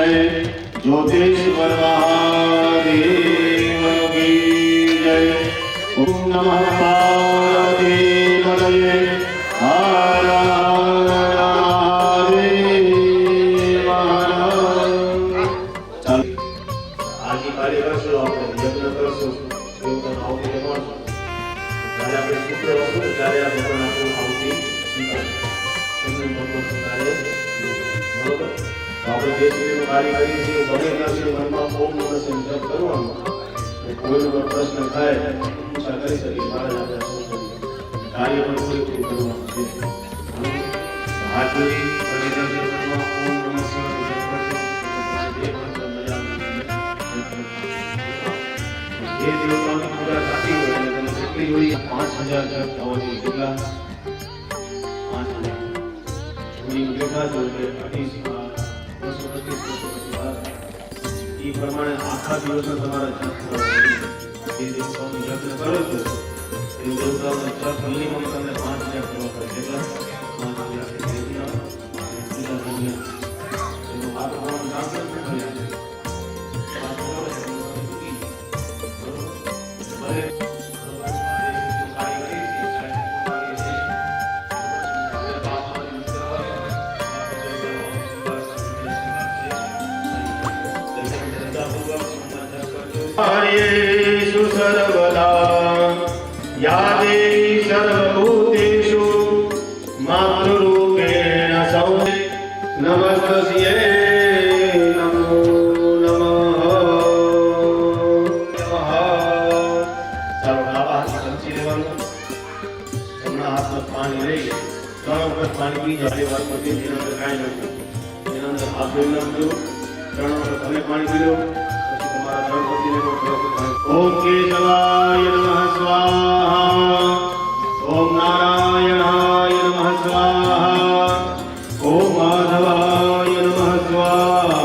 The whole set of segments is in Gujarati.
जय, ज्योतिश्वर महादेव की जय। ओम नमः पार्वतीपतये, हर हर महादेव हर। आज ही कार्य करशो, આપણે યજ્ઞ કરશો, એવું તો આવતી રહેવાનું. જ્યારે આપણે શુક્ર વસ્તુ ત્યારે આ ભગવાન આપણું આવતી સ્વીકારે એમનું ભગવાન સ્વીકારે બરોબર. તો આપણે જે સુધીનું કાર્ય કરીએ છીએ બને ત્યાં સુધી મનમાં ઓમ નમઃ શિવાય જપ કરવાનું. કોઈનો કોઈ પ્રશ્ન થાય પૂછા કરી શકીએ, મહારાજ આપણે શું કરીએ, કાર્ય પણ પૂરેપૂરું કરવાનું છે. હાથ જોડી બને ત્યાં સુધી મનમાં ઓમ નમઃ શિવાય જપ કરશો. જે મંત્ર મજા જે દેવતાઓની પૂજા થતી હોય અને તમે જેટલી જોડી 5000 જપ થવા જોઈએ. કેટલા? 5000 જોડી બેઠા છો એટલે 225 એ પ્રમાણે આખા દિવસનો તમારા જપ થવા જોઈએ. જે દેવતાઓની યજ્ઞ કરો છો એ દેવતાઓનો જપ મિનિમમ તમને 5000 કરવા પડે. કેટલા? 5000 પૂજા પૂજા એનો આ પ્રમાણે કામ કરવું પડે. हरेषु सर्वदा या देवी सर्वभूतेषु मातृरूपेण संस्थिते नमस्तस्यै नमो नमः। सर्वदा संची लेવાનું. જમણા હાથમાં પાણી લઈ 3 વખત પાણી પી જાય. વાર પછી એના અંદર કાંઈ નથી. એના અંદર હાથ ધોઈ નાખજો. 3 વખત તમે પાણી પી લો. ओम केशवाय नमः स्वाहा, ओम नारायणाय नमः स्वाहा, ओम माधवाय नमः स्वाहा।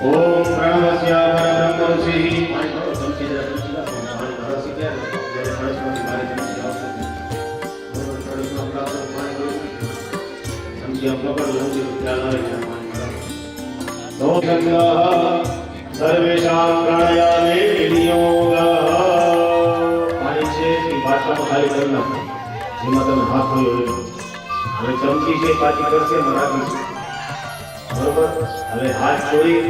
ओम प्रणवस्य परब्रह्मऋषिः सर्वेषां प्राणायामे विनियोगः. पाણી છે એ બાટલામાં ખાલી કરી નાખો જેમાં તમે હાથ ધોયો. હવે ચમચી છે પાછી કરશે રાખી છે બરોબર. હવે હાથ જોડી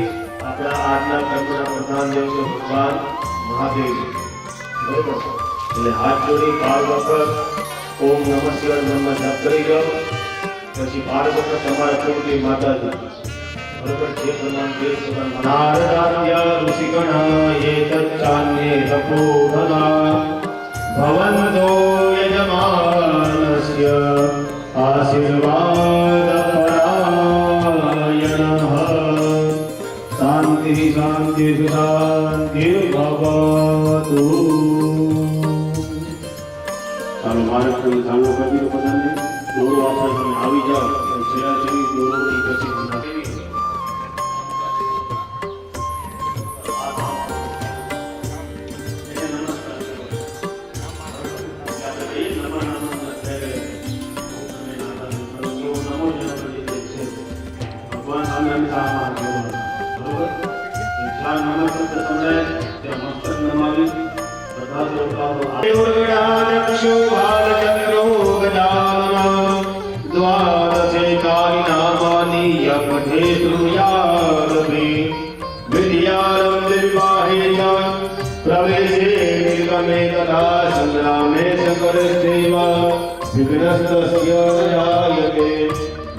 આપણા આજના કર્મના પ્રધાન દેવ છે ભગવાન મહાદેવ બરોબર. એટલે હાથ જોડી 12 વખત ઓમ નમઃ શિવાય બ્રહ્મ જપ કરી જાઓ. પછી 12 વખત તમારા કુળદેવ માતાજી બરોબર જે પ્રમાણ દેવ સદાન નારદાદ્ય ઋષિગણા એતચ્ચાન્યે તપોધના ભવન્તો યજમાનસ્ય આશીર્વાદ શાંતિ શાંતિ શાંતિ ભવતુ. ચાલો મારે કોઈ ચાલુ કરી દો બધાને. દોરો આપણે તમે આવી જાઓ છેડા છેડી દોરોની પછી ભગવાન આનંદ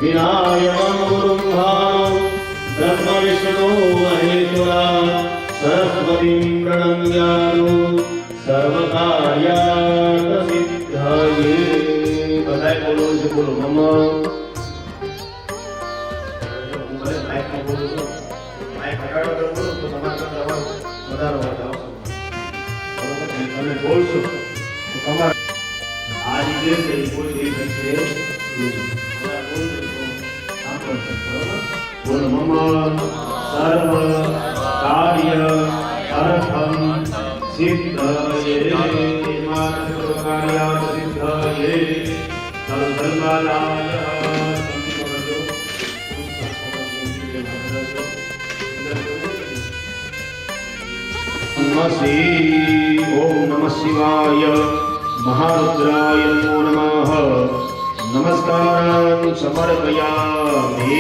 विनायकं गुरुं भावं ब्रह्म विष्णु महेश्वरा सरस्वतीं प्रणम्यामि सर्वकार्यार्थ सिद्धये. बधाई बोलो છે બોલો મમ્મા. માઈક બોલો છો માઈક હટાડો તો બોલો તો તમારા વધારવા જાઓ છો. બરોબર? અને તમે બોલશો તો તમારે આ રીતે છે એ કોઈ થઈ શકશે નહીં. તમારે બોલશો તો સાંભળશે. બરોબર? બોલો મમ સર્વ કાર્ય અર્થમ સિદ્ધયે માનવ કાર્ય સિદ્ધયે સર્વધર્માલાય ओम नमः शिवाय महारुद्राय नमो नमः. नमस्कारं समर्पयामि.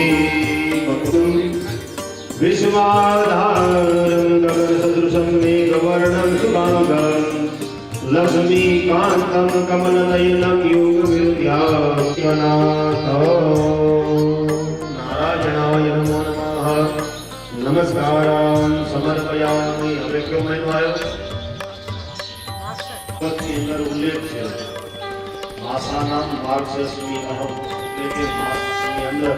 विश्वाधारं गगनसदृशं मेघवर्णं शुभांगं लक्ष्मीकान्तं कमलनयनं योगविद्यानाथ नारायणाय नमो नमः. नमस्कारं समर्पयामि. હવે કયો મહિનો આવ્યો? પદની અંદર ઉલ્લેખ છે માસાનામ માર્ગશસ્મી અહમ, એટલે કે માસની અંદર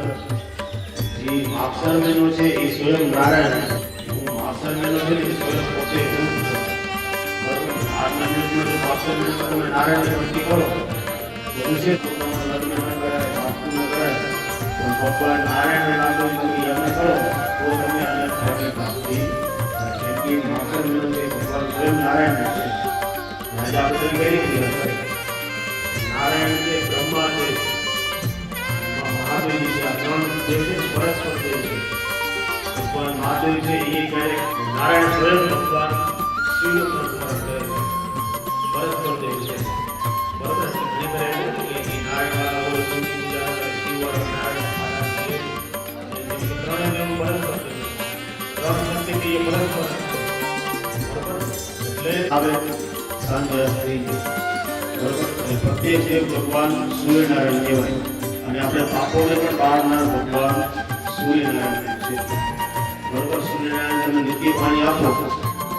જે માગસર મહિનો છે એ સ્વયં નારાયણ. માગસર મહિનો છે એ સ્વયં પોતે હું છું. બરોબર? આ મહિનામાં જો માગસર મહિનામાં તમે નારાયણની ભક્તિ કરો તો વિશેષ તમારા લગ્ન ન કરાય, વાસ્તુ ન કરાય, પણ ભગવાન નારાયણને લાગો તમે યજ્ઞ કરો તો તમને અલગ ફળની પ્રાપ્તિ. માગસર મહિનો છે ભગવાન સ્વયં નારાયણ છે. આજે આપણે કઈ રીતે નારાયણ છે, બ્રહ્મા છે, મહાદેવ છે, આ ત્રણ દેવ છે પરસ્પર દેવ છે. ભગવાન મહાદેવ છે એ ક્યારેક નારાયણ સ્વયં ભગવાન શિવનો પરસ્પર દેવ છે. બરોબર? ઘણી વાર એવું કે નારાયણ વાળા હોય, શિવની પૂજા કરે, શિવ વાળા નારાયણ વાળા છે. ત્રણે દેવ પરસ્પર દેવ છે. ત્રણ શક્તિ એ પરસ્પર. બરોબર? એટલે હવે સાંજે થઈ ગયું. બરોબર? પ્રત્યેક દેવ ભગવાન સૂર્યનારાયણ કહેવાય. અને આપણે પાપોને પણ બાળનાર ભગવાન સૂર્યનારાયણ છે. બરોબર? સૂર્યનારાયણ તમે નિત્ય પાણી આપો,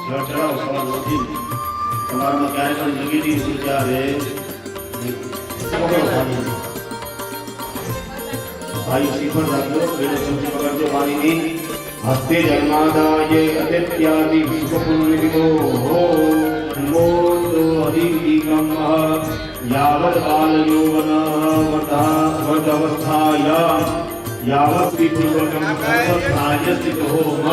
જળ ચડાવો સવાર ઉઠીને, તમારામાં ક્યારે પણ નેગેટિવ ઉર્જા રહે નહીં. ભાઈ શ્રીફળ રાખજો, એને સમજી પકડજો પાણીની. હસ્તે જન્માદાય અદિત્યાદિ શુભપુણ્યવિદો મોતો હરિકમ યાવત બાલયૌવન વર્ધવસ્થાયા યાવત વિપુલકમ સર્વસ્થાયસ્તિતો મ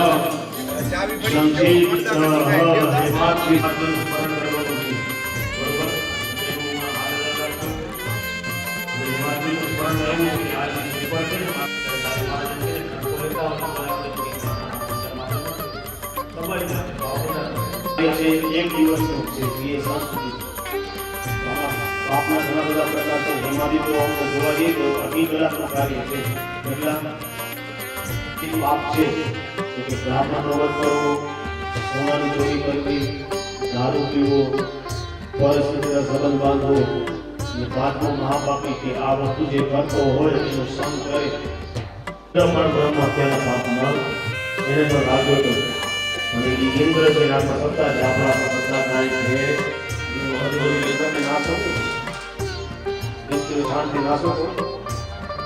સંક્ષિપ્ત હેમાત્મિ સ્મરણ કરવાનું છે. બરોબર? હેમાત્મિ સ્મરણ રહેવું છે. આ શ્રીફળ છે ને એક દિવસનો છે એ સંસ્કૃતિ. આપના ઘણા બધા પ્રકાર છે. એમાંથી તો આમ જોવા જઈએ તો 2 કલાકનું કાર્ય છે. એટલા પાપ છે કે બ્રાહ્મણનો વધ કરવો, સોનાની ચોરી કરવી, દારૂ પીવો, પરિસ્થિતિના સંબંધ બાંધવો, અને પાપનું મહાપાપી કે આ વસ્તુ જે કરતો હોય એનો સંગ કરે પણ બ્રહ્મ હત્યાના પાપમાં એને પણ લાગ્યો હતો. અને એ ઇન્દ્ર છે, આપણા સત્તા છે, આપણા સત્તા થાય છે. તમે નાશો, શાંતિ નાશો,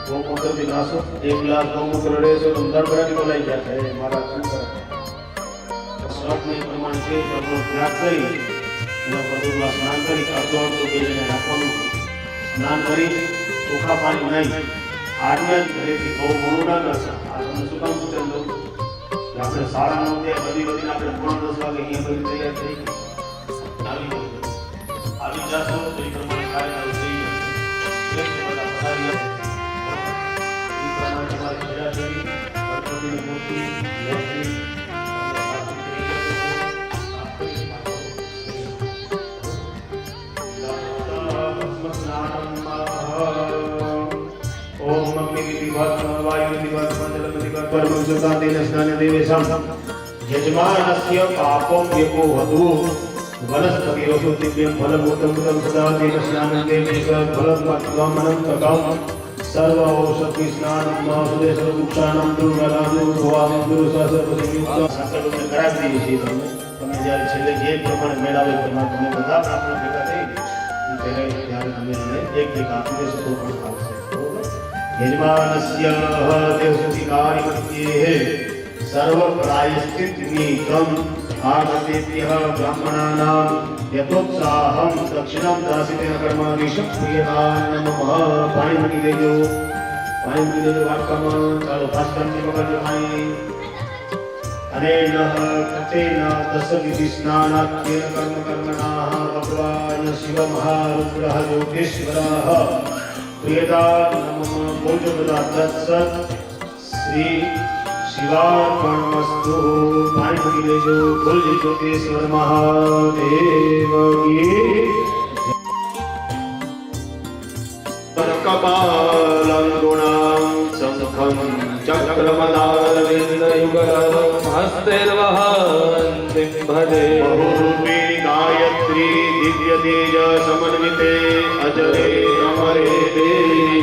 ગૌમૂત્રથી નાશો. 1 ગ્લાસ ગૌમૂત્ર રહેશે તો ધર્મરાજી બોલાઈ ગયા છે મારા શું કરે. શ્રાપની પ્રમાણ છે તો ત્યાગ કરી એના પદુમાં સ્નાન કરી અડધો બેસીને રાખવાનું. સ્નાન કરી ચોખા પાણી નહીં, આજના જ ઘરેથી બહુ મોડું ના કરતા. આ તમને શું કામ સૂચન દઉં? આપણે શાળામાં બધી આપણે 9:30 વાગે અહીંયા બધી તૈયાર થઈ આવી જશો તો એ પ્રમાણે કાર્ય થઈ જશે. બધા પધારી એ પ્રમાણે તમારી પૂજા કરી ગણપતિની મૂર્તિ લેતી ओम अग्नि वायु यजमानस्य पापं यको वधु वनस्पतिरसो दिव्यं फलभूतं सदा तेन स्नानन्ते फलमनं तकं सर्व औषधि स्नानं सुदेश वृक्षाणां दुर्गलादु भवामि दुर्सहस्रपतियुक्त સંકલ્પને કરાવી દીધી છે. તમે જ્યારે છેલ્લે જે પ્રમાણે મેળાવે તેમાં તમે બધા પ્રાર્થના ભેગા થઈ ત્યારે તમે એને એક આપી દેશો તો પણ આવશે. यजमानस्य देवसुतिकारि मध्येः सर्व प्रायश्चित्तनिकं आगतेभ्यः ब्राह्मणानां यथोत्साहं दक्षिणां दासितेन कर्मादिशं क्रियतां नमः। पाणी મૂકી દેજો, પાણી મૂકી દેજો વાટકામાં. ચાલો ભાસ્કરજી પકડજો પાણી. अनेन कृतेन दशविधि स्नानाख्येन कर्मकर्मणाः भगवान् शिवमहारुद्रः योगेश्वरः प्रियतां नमः। बोलो बदा तत्सत् श्री शिवार्पणमस्तु। पाणी મૂકી દેજો. બોલ યોગેશ્વર મહાદેવ કી कपालं गुणां शङ्खं चक्रमदारविन्दयुगलं हस्तैर्वहन्तीं भजे। बहुरूपी गायत्री दिव्यतेज समन्विते अजरे अमरे देवी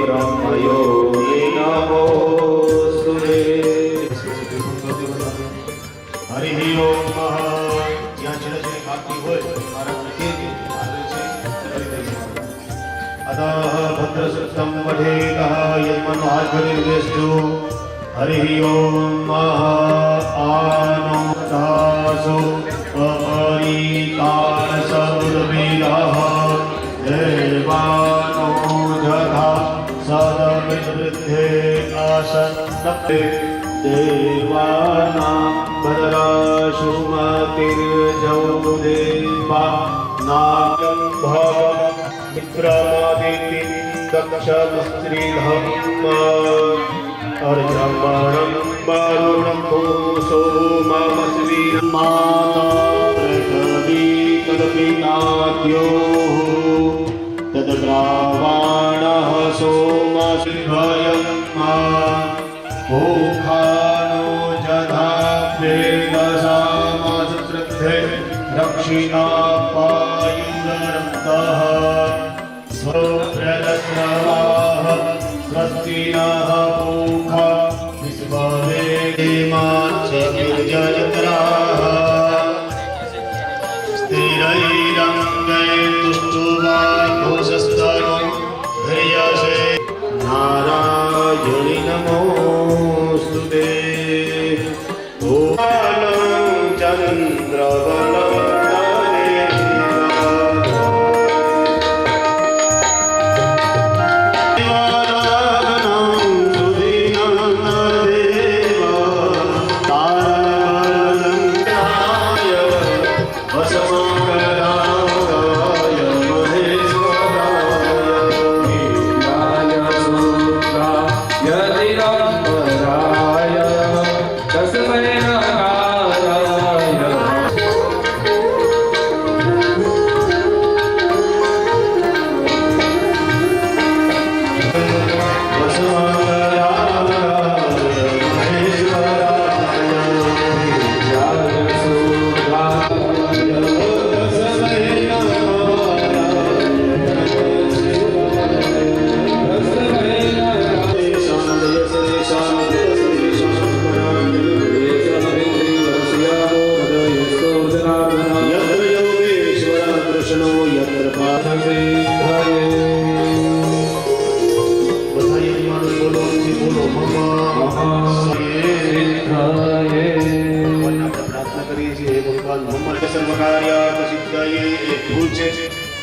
ब्रह्मयोगी नमोस्तुते। हरिः ओं। જ્યાં છેલ્લે છેલ્લે કાપી હોય મારા પ્રત્યેક अतः भद्रसुक्तं पठेतः यन्मन्वाद्भरिर्वेष्टो। हरिः ओं। आनो दासो अपरीतासुरवेदः देवानो जथा सदमिद्वृद्धे आसन्नप्ते देवानां भद्राशुमतिर्जौ देवा नागं भव विक्रमादित्यं दक्षमस्त्रीधं अर्जवणं वरुणं सोममस्वीं माता पृथ्वी तदपिताद्योः तद्रावाणः सोमशिवयं ओखानो जधाभ्येदशामसृद्धे दक्षिणा पायुरन्तः स्वप्रदस्रवाः स्वस्ति नः पूषा विश्ववेदेमाच्चर्यजत्राः स्थिरैरङ्गैस्तुष्टुवाघोषस्तनो ह्रियसे नारायणि नमोऽस्तुते। चन्द्रवनं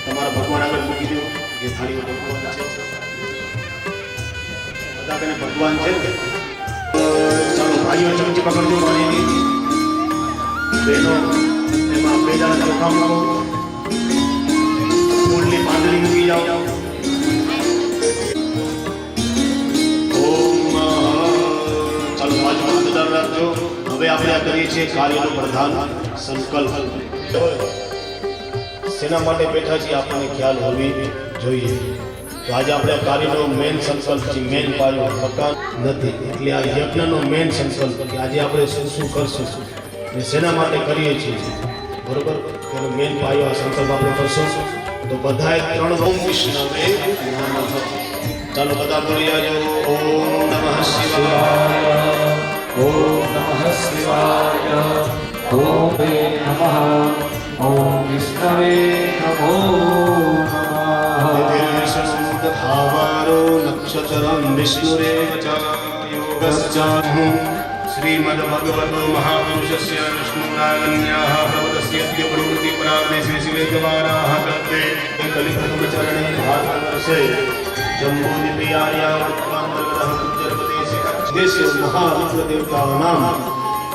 તમારા ભગવાન આગળ મૂકી દો. એ થાળીઓ ભગવાન છે, બધા કને ભગવાન છે. ચાલો ભાઈઓ ચમચી પકડજો પાણીની. બહેનો એમાં પેલા ચોખા મૂકો. ફૂલની પાંદડી મૂકી જાઓ. ઓમ. ચાલો બાજુમાં બધા રાખજો. હવે આપણે આ કરીએ છીએ કાર્યનો પ્રધાન સંકલ્પ. શેના માટે બેઠા છીએ આપણને ખ્યાલ હોવી જોઈએ. તો આજે આપણે કાર્યનો મેન સંકલ્પ છે, મેન પાયો મકાન નથી. એટલે આ યજ્ઞનો મેન સંકલ્પ કે આજે આપણે શું શું કરશું અને શેના માટે કરીએ છીએ, બરોબર? એનો મેન પાયો આ સંકલ્પ આપણે કરશું. તો બધાએ 3 ઓમ વિષ્ણવે નમઃ. ચાલો બધા બોલી આજો. ઓમ નમઃ શિવાય, ઓમ નમઃ શિવાય, ઓમ નમઃ, ઓમ વિષ્ણવે નમો નમઃ. भावारो नक्षत्रं विष्णुरेव च योगश्च श्रीमद्भगवतो महापुरुषस्य विष्णुनागन्याः प्रवदस्यस्य प्रवृत्तिपरादेशे शिवेद्यमानाः तत्ते कलिप्रथमचरणे भारतवर्षे जम्बूद्वीपयार्यावत्वान्तर्गतः गुज्जरप्रदेशे महारुद्रदेवतानां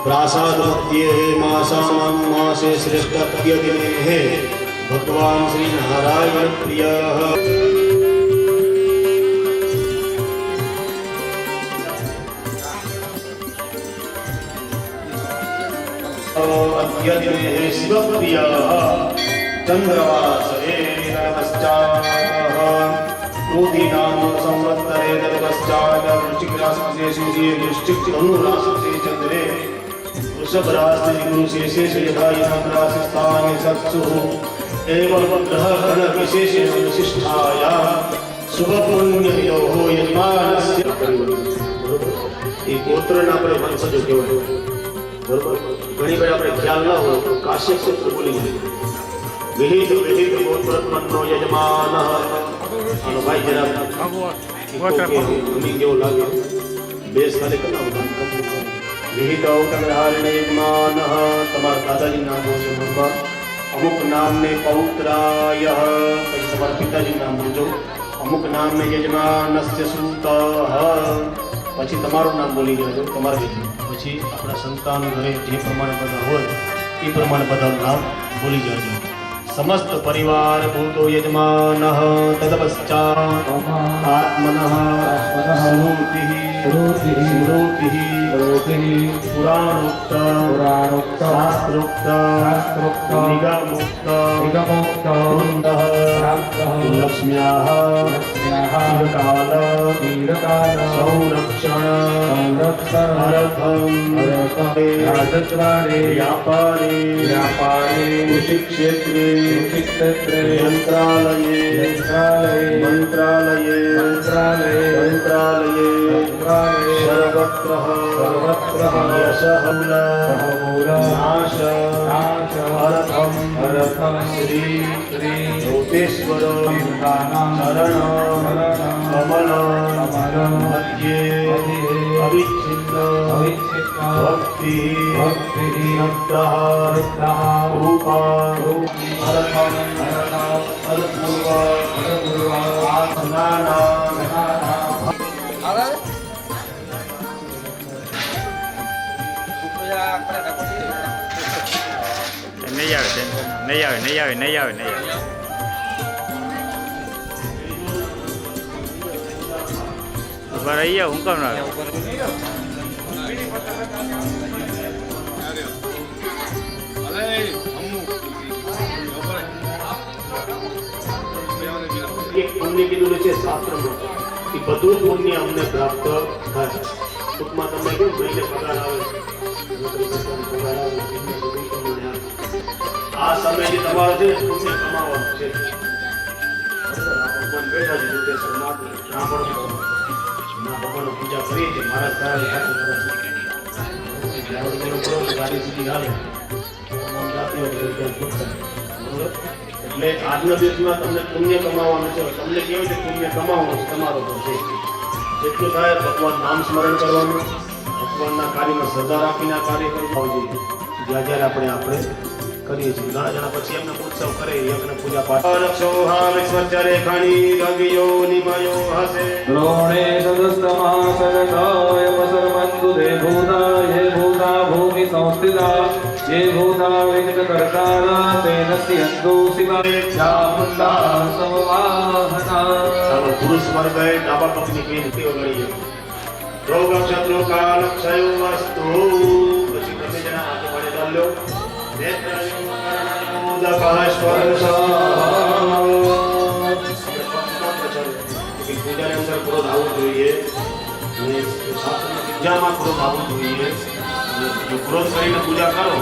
प्रासादमध्ये मासे श्रेष्ठत्यदिने भगवान् श्रीनारायण प्रियः अद्यदिने शिवप्रियः चन्द्रवासरे नमश्चाः क्रोधीनाम संवत्सरे तत्पश्चात् वृश्चिकराशिसे सूर्ये वृश्चिकधनुराशिसे चन्द्रे वृषभराशि गुरुशेषे यथा राशिस्थाने सत्सुः एवं ग्रहगणविशेषेण विशिष्टायां शुभपुण्ययोः यजमानस्य एक गोत्रना આપણે વંશજો કહેવાય બરોબર ઘણી વાર આપણે ખ્યાલ ન હોય તો કાશ્યપ સૂત્ર બોલી જાય વિહિત ગોત્રોત્પન્નો યજમાન આનો ભાઈ જરા ભૂમિ જેવો લાગે બે સાથે કલાવ વિહિત અવતરહારણે યજમાન તમારા દાદાજી નામ બોલજો ભગવાન અમુક નામને પૌત્રાય પછી તમારા પિતાજી નામ બોલજો અમુક નામને યજમાનસ્ય સૂત પછી તમારું નામ બોલી જજો તમારા પછી આપણા સંતાન ઘરે જે પ્રમાણે બધા હોય એ પ્રમાણે બધાનું નામ બોલી જજો સમસ્ત પરિવાર ભૂતો યજમાન તદપશ્ચાત આત્મનઃ સ્મૃતિ પુરાણોક્ત શાસ્ત્રોક્ત નિગમોક્ત લક્ષ્મ્યાઃ ચિરકાલ સંરક્ષણ રાજદ્વારે વ્યાપારે કૃષિક્ષેત્રે મંત્રાલયે સર્વત્ર યશઃ નાશ અર્થમ શ્રી જ્યોતિષ્વર શરણ કમલ મધ્યે અવિચ્છિન્ન ભક્તિ રૂપા નહીં આવે ઉભા રહી જાઓ હું કામ ના એક પુણ્ય કીધું છે શાસ્ત્રમાં કે બધું પુણ્ય અમને પ્રાપ્ત થાય ટૂંકમાં તમને કેવું મહિને પગાર આવે આ સમય જે તમારો છે પુણ્ય કમાવાનું છે ભગવાન બેઠા છે ભગવાનની પૂજા કરીએ છીએ મહારાજ ગાડી સુધી આવે એટલે આજના દિવસમાં તમને પુણ્ય કમાવાનું છે તમને કેવું છે પુણ્ય કમાવાનું છે તમારો તો છે જેટલું થાય ભગવાન નામ સ્મરણ કરવાનું ભગવાનના કાર્યમાં શ્રદ્ધા રાખીને કાર્ય કરવું જોઈએ જ્યારે આપણે કરીએ છીએ ઘણા જણા પછી એમને ઉત્સવ કરે યજ્ઞ પૂજા પાઠ રેખાણી રવિયો નિમયો હસે દ્રોણે સદસ્તમા સદકાય પસર્વંતુ દે ભૂતા યે ભૂતા ભૂમિ સંસ્થિતા યે ભૂતા વિઘ્નકર્તારા તેન સ્યંતુ શિવાય ચામુંડા સંવાહના પુરુષ વર્ગએ ડાબા પગની પેન તેઓ લઈએ રોગ શત્રુ કાલ ક્ષયો વસ્તુ પછી તમે જણા હાથ પાડે ચાલ્યો પૂજાની અંદર ક્રોધ આવવું જોઈએ અને પૂજામાં ક્રોધ આવવું જોઈએ જો ક્રોધ કરીને પૂજા કરો તો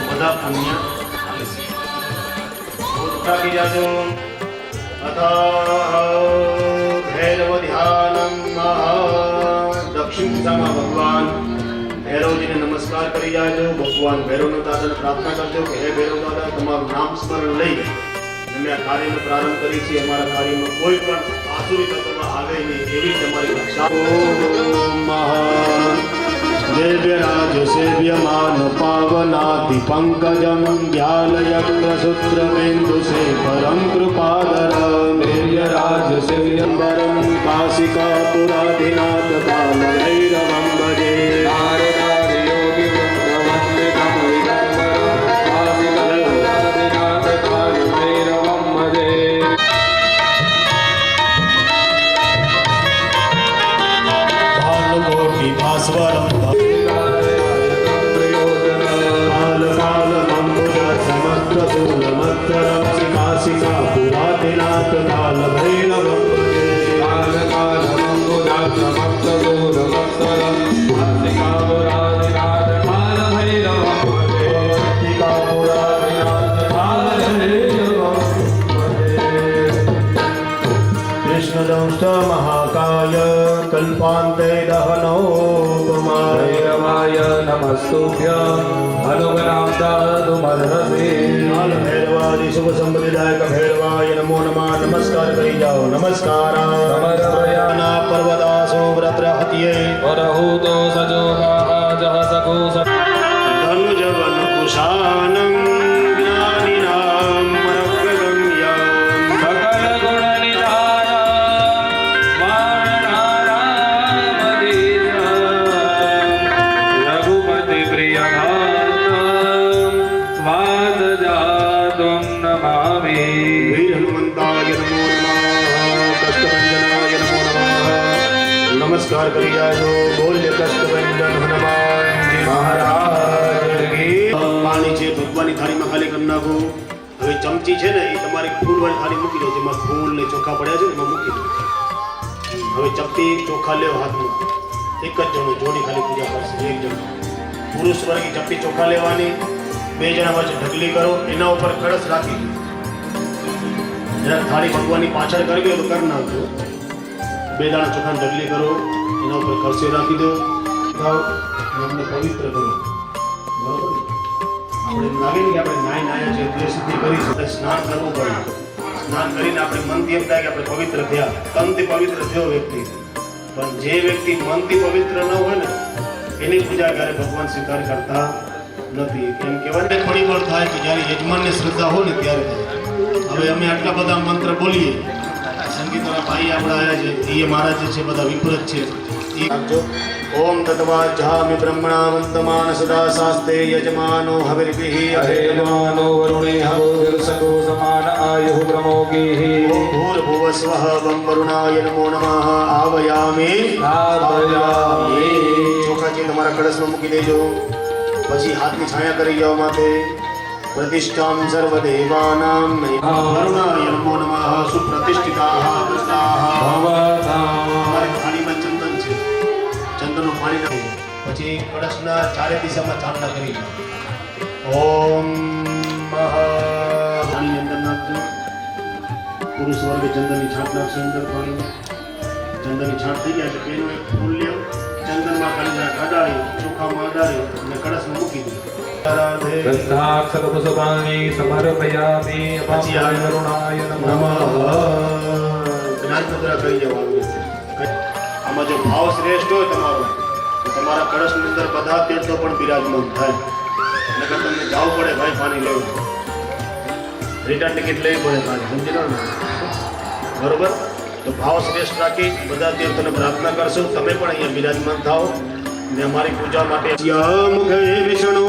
બધા પુણ્ય ઉઠાવી જાજો ભૈરવ ધ્યાનમ દક્ષિણ દિશામાં ભગવાન ભૈરવજીને નમસ્કાર કરી જાજો ભગવાન ભૈરવના દાદાને પ્રાર્થના કરજો કે હે ભૈરવ દાદા તમારું નામ સ્મરણ લઈ અમે આ કાર્યનો પ્રારંભ કરી છે અમારા કાર્યમાં કોઈ પણ આસુરી તત્વ આવે નહીં એવી તમારી રક્ષા ઓમ મહા दिव्यराजसेव्यमान पावनाति पंकजं व्यालयत्रसूत्रबिन्दुशेखरं कृपाधरं दिव्यराजसेव्यम्बरं काशिकापुराधिनाथ कालभैरवं भजे नारदादियोगिवृन्दवन्दितं दिगम्बरं काशिकापुराधिनाथ कालभैरवं भजे भानुकोटिभास्वरं कालकालमम्बुजसमग्रशूलमत्तरं काशिकापुराधिनाथ कालभैरवं भजे कृष्णदंष्ट महाकाय कल्पान्ते दहनोपमाय भैरवाय नमस्तुभ्यं अनुगणां दातु मर्हसि काल भैरवादि शुभ संपत्तिदायक भैरवाय नमो नमः नमस्कार करी जाओ नमस्कार समर्पयामि पर्वतासो व्रत्रहत्ये वरहूतो सजोगाजः सखो धनुजवन कुशानं ज्ञानिनां मरगम्यां सकल गुण रघुपति प्रिय स्वाद जातुं नमामि वीर हनुमंताय नमो नमः कष्टभंजनाय नमो नमः नमस्कार करी जाओ बोल्य कष्टभंजन हनुमान जी महाराज की પાણી છે ભગવાનની થાળીમાં ખાલી કરી નાખો હવે ચમચી છે ને એ તમારી ફૂલવાળી થાળી મૂકી દો જેમાં ફૂલ ને ચોખા પડ્યા છે ને એમાં મૂકી દો હવે ચપટી ચોખા લેવો હાથમાં એક જ જણો જોડી ખાલી પૂજા કરશે એક જણો પુરુષ વર્ગી ચપટી ચોખા લેવાની બે જણા વચ્ચે ઢગલી કરો એના ઉપર કળશ રાખી દો જરા થાળી ભગવાનની પાછળ કરી દો તો કરી નાખજો બે દાણા ચોખાની ઢગલી કરો એના ઉપર કળશી રાખી દો મનને પવિત્ર કરો બરોબર આપણે એમ લાગે ને કે આપણે નાયા છે તે સુધી કરીશું એટલે સ્નાન કરવું પડે સ્નાન કરીને આપણે મનથી એમ થાય કે આપણે પવિત્ર થયા તનથી પવિત્ર થયો વ્યક્તિ પણ જે વ્યક્તિ મનથી પવિત્ર ન હોય ને એની પૂજા ક્યારે ભગવાન સ્વીકાર કરતા નથી એમ કહેવાય ને થોડી વાર થાય કે જ્યારે યજમાનને શ્રદ્ધા હોય ને ત્યારે થાય હવે અમે આટલા બધા મંત્ર બોલીએ સંગીતવાળા ભાઈ આપણા આવ્યા છે એ મારા જે છે બધા વિપરીત છે એ આપજો ओम तत्वाजामि ब्रह्मणा वन्दमान सदा शास्ते यजमानो हविर्भिः अहेयमानो वरुणे हवोर्सको समान आयुः प्रमोगीः ओम भूर्भुवस्वः वं वरुणाय नमो नमः आवयामि ચોખા છે તમારા કળશમાં મૂકી દેજો પછી હાથની છાયા કરી જાઓ માથે प्रतिष्ठां सर्वदेवानां वरुणाय नमो नमः सुप्रतिष्ठिताः कृष्णाः हमारे थाळीમાં ચંદન છે ચંદનનું પાણી નાખી પછી કળશના ચારે દિશામાં ચાંદના કરી ઓમ પાણી અંદર નાખજો પુરુષ વર્ગે ચંદનની છાંટ નાખશે અંદર પાણીમાં ચંદનની છાંટ થઈ ગયા છે પેલું એક ફૂલ લ્યો ચંદનમાં ખાલી જરા અડાડી ચોખામાં અડાડી અને કળશમાં મૂકી દો गन्धाक्षरपुष्पाणि समर्पयामि अपाय वरुणाय नमः જ્ઞાનપત્ર કહી જવાનું આમાં જો ભાવ શ્રેષ્ઠ હોય તમારો તો તમારા કળશની અંદર બધા તીર્થો પણ બિરાજમાન થાય નકર તમને જવું પડે ભાઈ પાણી લેવું રિટર્ન ટિકિટ લેવી પડે પાણી સમજી લો ને બરોબર તો ભાવ શ્રેષ્ઠ રાખી બધા તીર્થોને પ્રાર્થના કરશો તમે પણ અહીંયા બિરાજમાન થાઓ ને અમારી પૂજા માટે મુખે વિષ્ણુ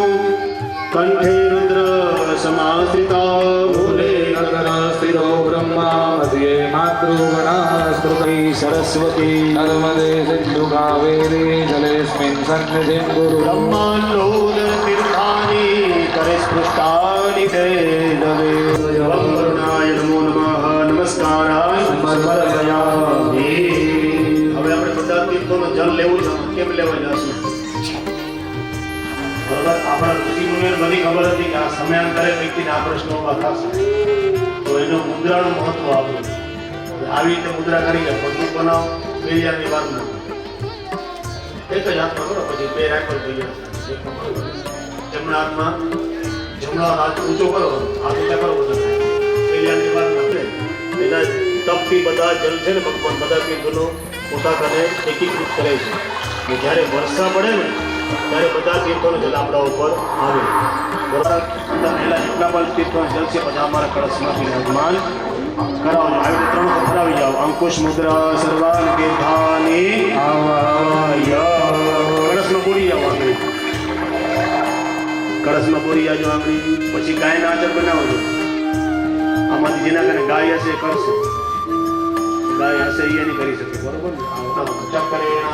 કંઠે રુદ્ર સમાશ્રિતા મૂલે स्थिरो ब्रह्मा मध्ये मातृगणास्तुति सरस्वती नर्मदे सिन्धु कावेरी जलेऽस्मिन् सन्निधिं कुरु ब्रह्माण्डोदर तीर्थानि करे स्पृष्टानि ते नवे वरुणाय नमो नमः नमस्काराय समर्पयामि હવે આપણે બધા તીર્થોનો જલ લેવું છે કેમ લેવા જશું બરાબર આપણા ઋષિ મુનિઓને બધી ખબર હતી કે આ સમયાંતરે વ્યક્તિને આ પ્રશ્નો ઊભા થશે તો એનો મુદ્રાનું મહત્વ આપ્યું આવી રીતે મુદ્રા કરીને પગલું બનાવો પેલિયાની વાત ના એક જ હાથમાં કરો પછી બે રાખો જમણા હાથમાં જમણો હાથ ઊંચો કરો હાથ ઊંચા કરો બધા પેલિયાની વાત ના એના તપથી બધા જલ છે ને ભગવાન બધા તીર્થોનો પોતા કરે એકીકૃત કરે છે જ્યારે વર્ષા પડે ને ત્યારે બધા તીર્થોનો જલ આપણા ઉપર આવે. બરાબર? પહેલા જેટલા પણ તીર્થોનો જલ છે બધા અમારા કળશમાંથી યજમાન કરાવજો. આવી રીતે 3 વખત કરાવી જાઓ. અંકુશ મુદ્રા સર્વાન કે ધાની આવાય. કળશમાં પૂરી જાઓ આંગળી. કળશમાં પૂરી જાજો આંગળી. પછી ગાયના આચર બનાવજો. આમાંથી જેના કારણે ગાય હશે એ કરશે, ગાય હશે એ નહીં કરી શકે. બરોબર ને?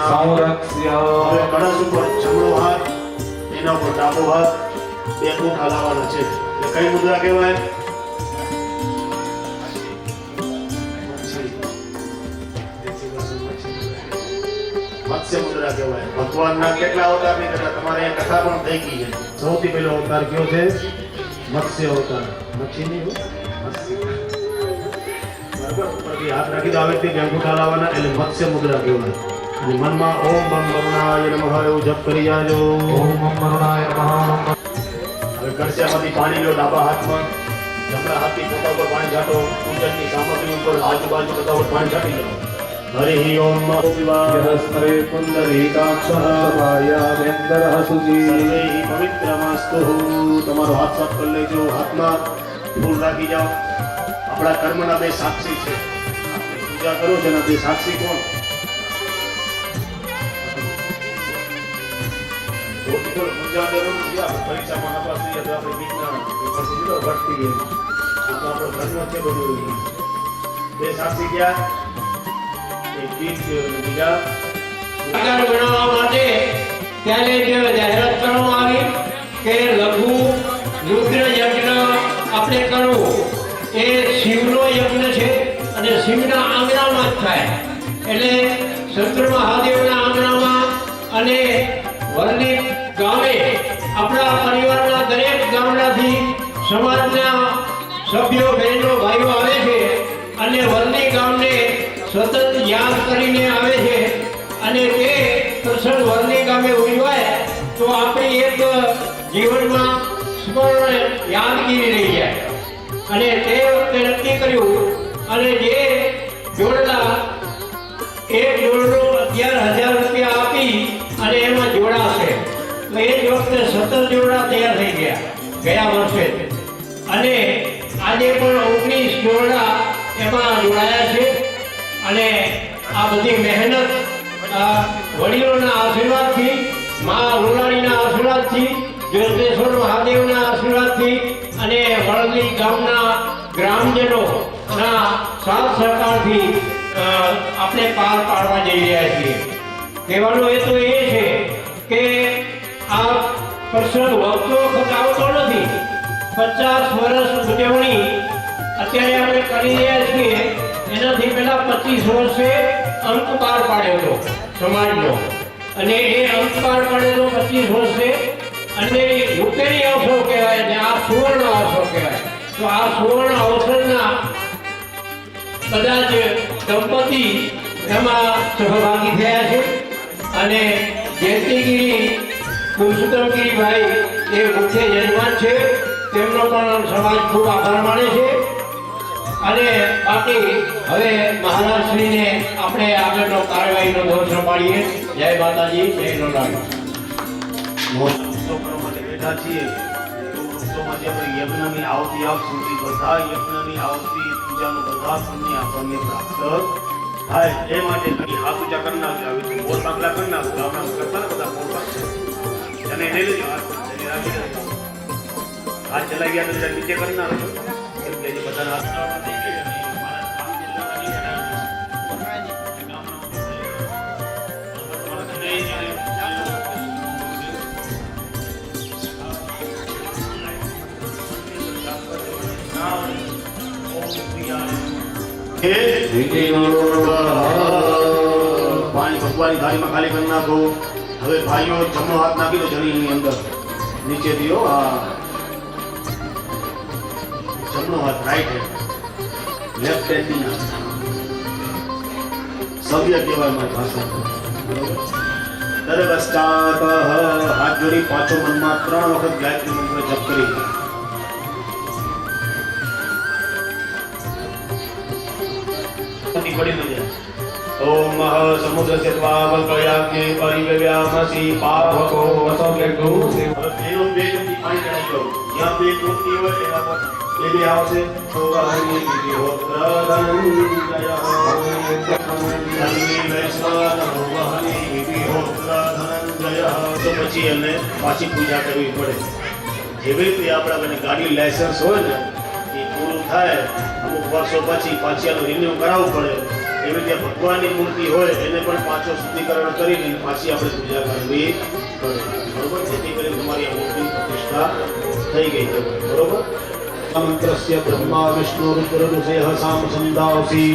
સંરક્ષ્ય હવે કળશ ઉપર જમણો હાથ, એના ઉપર ડાબો હાથ, 2 અંગૂઠા લાવવાના છે. એટલે કઈ મુદ્રા કહેવાય? મત્સ્ય મુદ્રા કહેવાય. ભગવાનના કેટલા અવતાર નીકળ્યા તમારે અહીંયા કથા પણ થઈ ગઈ છે. સૌથી પહેલો અવતાર કયો છે? મત્સ્ય અવતાર. મચ્છી નહીં હોય? મત્સ્ય. બરાબર? ઉપરથી હાથ રાખી દો. આવે તે અંગૂઠા લાવવાના, એટલે મત્સ્ય મુદ્રા કહેવાય. અને મનમાં ઓમ બમ બમનાય નમઃ એવું જપ કરી જાજો. ઓમ મરુણાય નમઃ. હવે કળશામાંથી પાણી લો ડાબા હાથમાં, જમણા હાથથી પોતા ઉપર પાણી છાંટો. પૂજનની સામગ્રી ઉપર આજુબાજુ બધા ઉપર પાણી છાંટી દો. હરિ ઓમ યસ્મરે પુંડરીકાક્ષઃ ભાયાભ્યંતરઃ શુચિ. સર્વે પવિત્રમસ્તુ. તમારો હાથ સાફ કરી લેજો. હાથમાં ફૂલ રાખી જાઓ. આપણા કર્મના 2 સાક્ષી છે. આપણે પૂજા કરો છો ને 2 સાક્ષી કોણ? પૂજા જરૂર નથી. આપણે પરીક્ષામાં નાપાસ થઈએ તો આપણે વિજ્ઞાન પછી જો ભક્તિ આ તો આપણો કર્મ છે બધું. 2 સાક્ષી ગયા. એક ગીત બીજા આકાર બનાવવા માટે ત્યારે જે જાહેરાત કરવામાં આવી કે લઘુ રુદ્ર યજ્ઞ આપણે કરવું એ શિવનો યજ્ઞ છે અને શિવના આંગણામાં જ થાય. એટલે શંકર મહાદેવના આંગણામાં અને વરલી ગામે આપણા પરિવારના દરેક ગામડાથી સમાજના સભ્યો બહેનો ભાઈઓ આવે છે અને વરલી ગામને સતત યાદ કરીને આવે છે. અને તે પ્રસંગ વરલી ગામે ઉજવાય તો આપણી એક જીવનમાં સ્મરણ યાદગીરી રહી જાય. અને તે વખતે નક્કી કર્યું અને જે જોડલા એક જોડલો 11,000 રૂપિયા આપી અને એમાં જોડાશે. તો એ જ વખતે 17 જોડા તૈયાર થઈ ગયા વર્ષે. અને આજે પણ 19 જોડા એમાં જોડાયા છે. અને આ બધી મહેનત વડીલોના આશીર્વાદથી, મા લુલાણીના આશીર્વાદથી, જ્યોતેશ્વર મહાદેવના આશીર્વાદથી અને વડલી ગામના ગ્રામજનોના સાથ સહકારથી આપણે પાર પાડવા જઈ રહ્યા છીએ. કહેવાનો હેતુ એ છે કે આ પ્રસંગ વખતો વખત આવતો નથી. 50 વર્ષ ઉજવણી અત્યારે આપણે કરી રહ્યા છીએ. એનાથી પહેલા 25 વર્ષે અંક પાર પાડ્યો હતો સમાજનો. અને એ અંક પાર પાડેલો 25 વર્ષે અને રૂપેરી અવસર કહેવાય ને આ સુવર્ણ અવસર કહેવાય. તો આ સુવર્ણ અવસરના બધા જ દંપતી એમાં સહભાગી થયા છે. અને જયંતિગીરી પુરુષોત્તમગીરીભાઈ એ મુખ્ય યજમાન છે. તેમનો પણ સમાજ ખૂબ આભાર માને છે. અને બાકી હવે મહારાજશ્રીને આપણે આગળનો કાર્યવાહીનો દોર સંભાળીએ. જય માતાજી, જય લોલાણી. વૃક્ષો કરવા માટે બેઠા છીએ. તો વૃક્ષોમાંથી આપણે યજ્ઞની આવતી આપશું. બધા યજ્ઞની આવતી પૂજાનું બધા પુણ્ય આપણને પ્રાપ્ત થાય. એ માટે કઈ હાથ ઊંચા કરી નાખજો. આવી બોર પાકલા કરી નાખો. આપણા કરતા ને બધા બોર પાક છે અને એને લઈ હાથ રાખી દેજો. હાથ ચલાઈ ગયા તો જરા નીચે કરી નાખજો. કેમ કે જે બધાના હાથ થઈ ગયા ને મારા કામ જિલ્લાની પાણી ભગવાનની થાળીમાં ખાલી કરી નાખો. હવે ભાઈઓ જમણો હાથ નાખી દો જમીનની અંદર નીચે દિયો. જમણો હાથ રાઈટ હેન્ડ, લેફ્ટ હેન્ડ ની સભ્ય કહેવાય મારી ભાષા. તરવસ્તાપ હાથ જોડી પાછો મનમાં 3 વખત ગાયત્રી મંત્ર જપ કરી. પડી ન જાય. ओम समुद्रस्य त्वावकयाग्ने परिव्यामसि पावको वसव्यग्नो बेनो बेगमથી પાણી ચડાવી દો જ્યાં બે મૂર્તિ હોય એના પર લેવી આવશે સોવાહની વિહોત્રધનંજય ધનની વૈશ્વાન સોવાહની વિહોત્રધનંજય તો પછી એને પાછી પૂજા કરવી પડે જેવી રીતે આપણા મને ગાડી લાયસન્સ હોય ને એ પૂરું થાય અમુક વર્ષો પછી પાછી એનું રિન્યુ કરાવવું પડે એવી રીતે ભગવાનની મૂર્તિ હોય એને પણ પાછો શુદ્ધિકરણ કરીને પાછી આપણે પૂજા કરવી પડે બરોબર જેથી કરીને તમારી આ મૂર્તિ પ્રતિષ્ઠા થઈ ગઈ છે બરોબર મંત્રસ્ય બ્રહ્મા વિષ્ણુ રુદ્રદુષેહ સામ સંદાવસી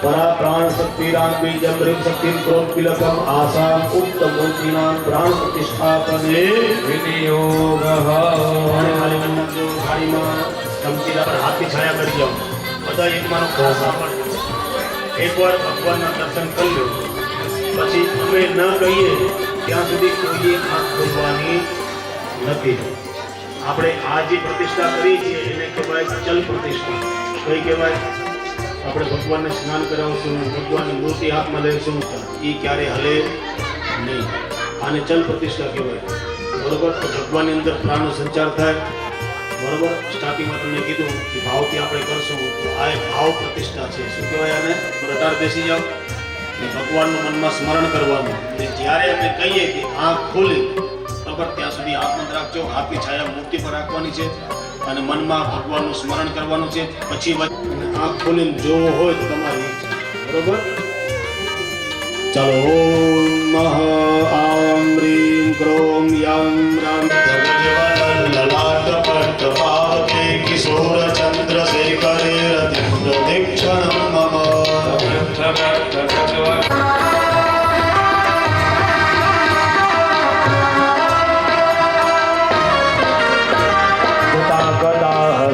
પરા પ્રાણ શક્તિરામ બીજમ રીમ શક્તિમ ક્રોધપિલકમ આસામ ઉક્ત મૂર્તિનામ પ્રાણ પ્રતિષ્ઠાપને વિનિયોગઃ થાળીમાં ચમચીલા પર હાથની છાયા કરી જાઓ બધા એક મારો ભાષા પણ એકવાર ભગવાનના દર્શન કરી લો પછી અમે ન કહીએ ત્યાં સુધી કોઈએ આંખ ખોલવાની નથી આપણે આ જે પ્રતિષ્ઠા કરી છે એને કહેવાય ચલ પ્રતિષ્ઠા કઈ કહેવાય આપણે ભગવાનને સ્નાન કરાવશું ભગવાનની મૂર્તિ હાથમાં લઈશું એ ક્યારે હલે નહીં આને ચલ પ્રતિષ્ઠા કહેવાય બરોબર તો ભગવાનની અંદર પ્રાણનો સંચાર થાય બરોબર સ્ટાર્ટિંગમાં તમને કીધું કે ભાવથી આપણે કરશું તો આ એક ભાવ પ્રતિષ્ઠા છે શું કહેવાય આને રટાર બેસી જાઓ ને ભગવાનનું મનમાં સ્મરણ કરવાનું અને જ્યારે અમે કહીએ કે આંખ ખોલી બરાબર ત્યાં સુધી હાથ બંધ રાખજો હાથની છાયા મૂર્તિ પર રાખવાની છે અને મનમાં ભગવાનનું સ્મરણ કરવાનું છે પછી આંખ ખોલીને જોવો હોય તો તમારી બરોબર ચાલો ઓમ આમ રીમ ક્રોમ યમ રામ લલાટ પટ પાવકે કિશોર ચંદ્ર શેખરે રતિમ પ્રદક્ષિણમ મમ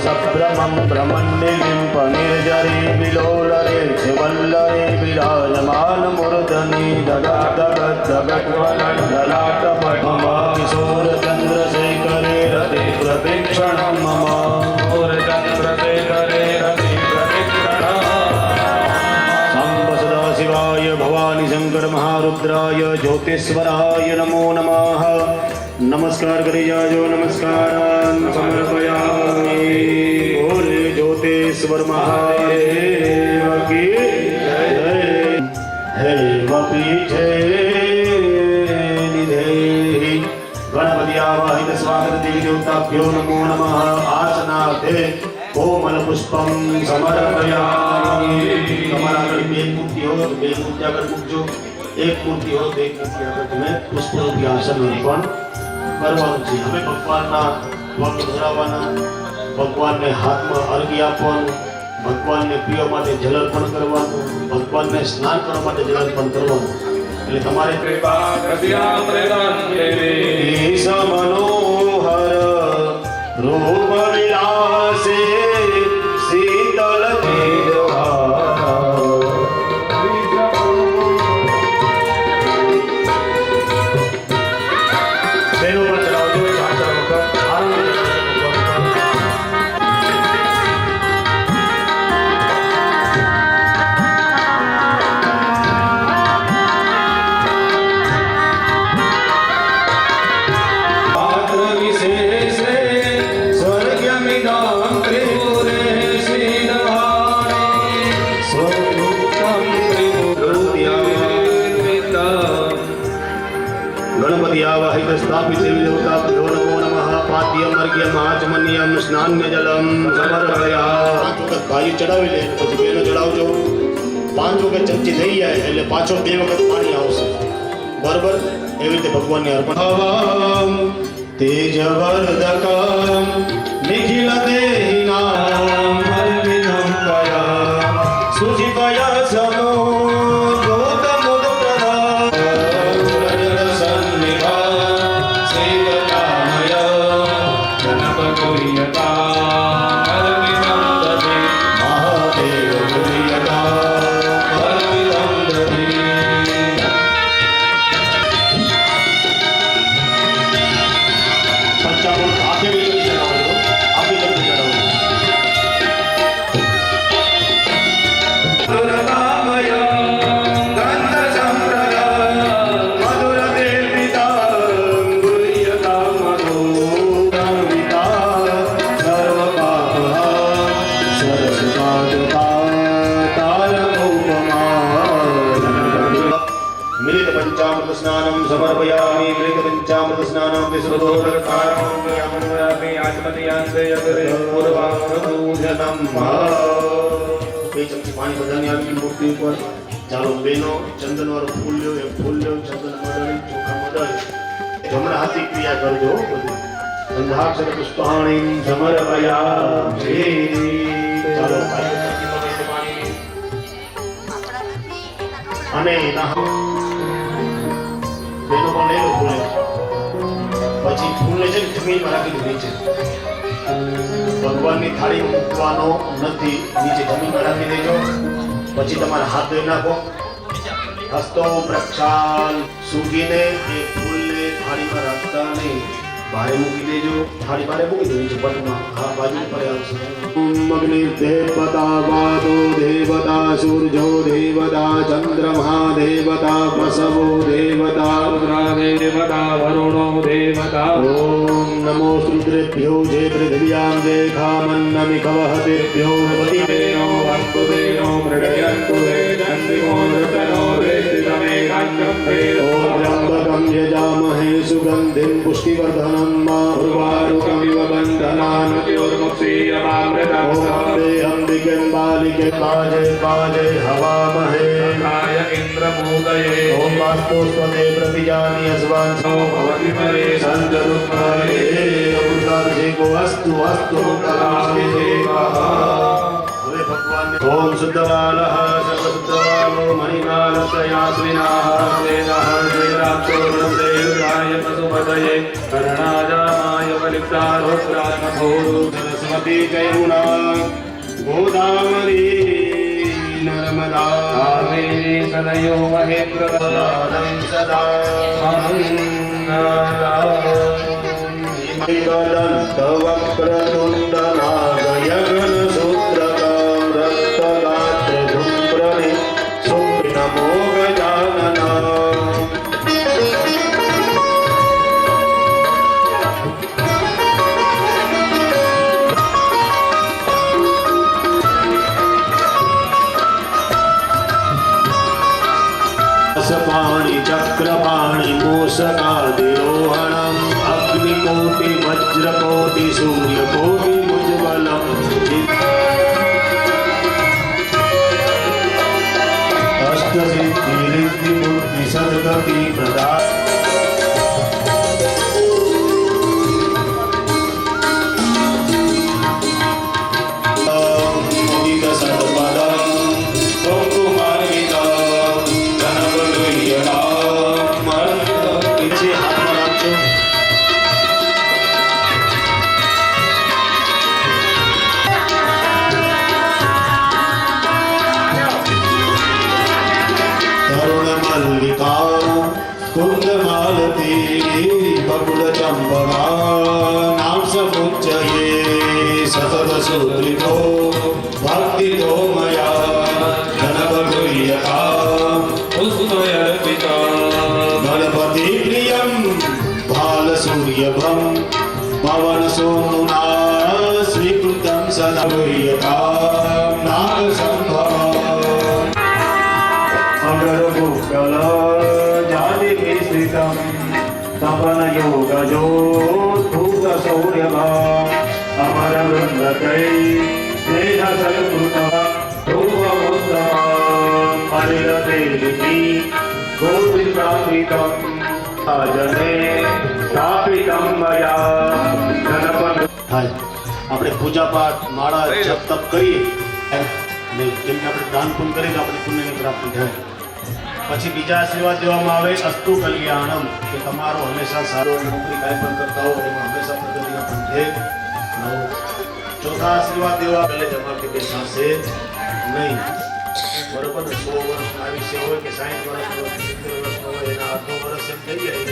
સપ્રમમ બ્રહ્મણ્યલિમ્પ નિર્જરે વિલોલરે શિવલ્લરે વિરાજમાન મૂર્ધની દગદગદગટવલન લલાટ પદ્મ કિશોર ચંદ્રશેખરે રતિ પ્રદક્ષિણમ મમ ચંદ્રશેખરે રતિ પ્રદક્ષિણમ સાંબ સદા શિવાય ભવાની શંકર મહારુદ્રાય જ્યોતિસ્વરાય નમો નમઃ નમસ્કાર કરી જાજો નમસ્કાર સમર્પયામિ બોલે જ્યોતિશ્વર મહાદેવ કી જય હે પીઠે નિધે ગણપતિ આવાહિત સ્વાગત દેવી દેવતાભ્યો નમો નમઃ આસનાર્થે કોમલ પુષ્પમ સમર્પયામિ તમારા આગળ બે મૂર્તિ હોય તો બે મૂર્તિ આગળ મૂકજો એક મૂર્તિ હોય તો એક મૂર્તિ આગળ તમે પુષ્પરૂપી આસન અર્પણ કરવાનું છે હવે ભગવાનના પગ ધરાવવાના ભગવાનને હાથમાં અર્ઘ્ય આપવાનું ભગવાનને પીવા માટે જલ અર્પણ કરવાનું ભગવાનને સ્નાન કરવા માટે જલ અર્પણ કરવાનું એટલે તમારે કૃપા કૃત્યા પ્રદાન મનોહર રૂપ વિલાસે શીતલ ગણપતિ આવાહિત સ્થાપિત દેવી દેવતાભ્યો નમો નમઃ પાદ્યમ અર્ઘ્યમ આચમન્યમ સ્નાન્ય જલમ સમર્પયા 5 વખત ભાઈ ચડાવી લે પછી બેનો ચડાવજો 5 વખત ચમચી થઈ જાય એટલે પાછો 2 વખત પાણી આવશે બરાબર એવી રીતે ભગવાનને અર્પણ તેજવર્ધકમ નિખિલ દેહિનામ અર્પિતમ કયા સુજીપય સમો પંચામૃત સ્નાનમ સમર્પયામિ મૃત પંચામૃત સ્નાનમ વિશ્રુતોદકારમ યામયામિ આત્મનિયાંતયગરે પૂર્વામૃતૂજનમ બે ચમચી પાણી બધાની આવી મૂર્તિ ઉપર. ચાલો બેનો ચંદન વાળું ફૂલ લ્યો, એ ફૂલ લ્યો, ચંદન મડાવી, ચોખા મડાવી જમણા હાથી ક્રિયા કરજો. બધું ગંધાક્ષર પુષ્પાણી સમર્પયામિ. ચાલો અને બેનો પણ લઈ લો ફૂલ. પછી ફૂલને છે ને જમીનમાં રાખી દો નીચે. ભગવાનની થાળી મૂકવાનો નથી, નીચે જમીનમાં રાખી દેજો. પછી તમારા હાથ ધોઈ નાખો. હસ્તો પ્રક્ષાલ સૂકીને એ ફૂલને થાળીમાં રાખતા નહીં, બહાર મૂકી દેજો. થાળી બહાર મૂકી દો નીચે પટમાં. હા, બાજુ પર આવશે. અગ્નિર્દેવતા વાદો દેવતા સૂર્જો દેવતા ચંદ્રમા દેવતા વસવો દેવતા દેવતા વરુણો દેવતા ઓમ નમો રુદ્રેભ્યો જે પૃથિવ્યામ દેખામન્નમિકવહતેભ્યો દેનો વસ્તુદેનો મૃગયંતુ દેદંતિમો નૃતનો દેશિતમેકાંચમ દેદો ઓમ ત્ર્યંબકમ યજામહે સુગંધિમ પુષ્ટિવર્ધનમ ઉર્વારુકમિવ બંધનાન મૃત્યોર્મુક્ષીયમામૃતમ અંબિકેમ બાલિકે પાજે પાજે હવામહે કાય ઇન્દ્રમોદયે ઓમ વાસ્તુ સ્વતે પ્રતિજાની અસ્વાન સો ભવતિમરે સંજરુત્મરે અમૃતાભિષેકો અસ્તુ અસ્તુ કલાભિષેકઃ. હવે ભગવાન ઓમ શુદ્ધવાલઃ સર્વશુદ્ધવાલો મણિમાલસ્યાસ્વિનાઃ વેદઃ વેદાક્ષોરસ્તેરુદ્રાય પશુપતયે કરણાજામાય બલિપ્રારોત્રાય મથોરુ સરસ્વતી જયમુના ગોદાવરી નર્મદા કાવેરી સદયો મહેન્દ્રદાનં સદા વક્રતુંડનાગયગનસૂત્રકં રક્તગાત્રધૂમ્રને સુપ્રમો ગજાનના. પાણી ચક્રપાણી મૂષકાદિરોહણમ અગ્નિકોટિ વજ્રકોટિ સૂર્યકોટિ મુજ્જવલમ અષ્ટસિદ્ધિ રિદ્ધિ બુદ્ધિ સદગતિ પ્રદા. બકુલ ચંપકા નામ સમુચ્ચયે સતત સુદ્રિતો ભક્તિતો મયા જનકપ્રિયતા પુષ્પયર્પિતા ગણપતિ પ્રિયમ બાલસૂર્યભમ પવન સોમુના સ્વીકૃતમ સદા પ્રિયતા નાગ સંભવ અગર ગોકલ જાતિ સ્થિતમ તપન યોગજો ભૂત સૌર્યભા અમર વૃંદકૈ સ્નેહ સલકૃત ધ્રુવવૃંદમ અનિલતેજથી ગોપિકાપિતમ અજને સ્થાપિતમ મયા ગણપતિ. આપણે પૂજા પાઠ માળા જપ તપ કરીએ ને જેમ કે આપણે દાન પુણ્ય કરીએ તો આપણે પુણ્યની પ્રાપ્તિ થાય. પછી બીજા આશીર્વાદ દેવામાં આવે અસ્તુ કલ્યાણમ, કે તમારો હંમેશા સારો નોકરી કાંઈ પણ કરતા હો એમાં હંમેશા પ્રગતિના પંથે રહો. ચોથા આશીર્વાદ દેવા પહેલે જમા કે બેસાશે નહીં. બરોબર ને 100 વર્ષના આયુષ્ય હોય કે 60 વર્ષનો 70 વર્ષનો હોય એના અડધો વર્ષ એમ થઈ જાય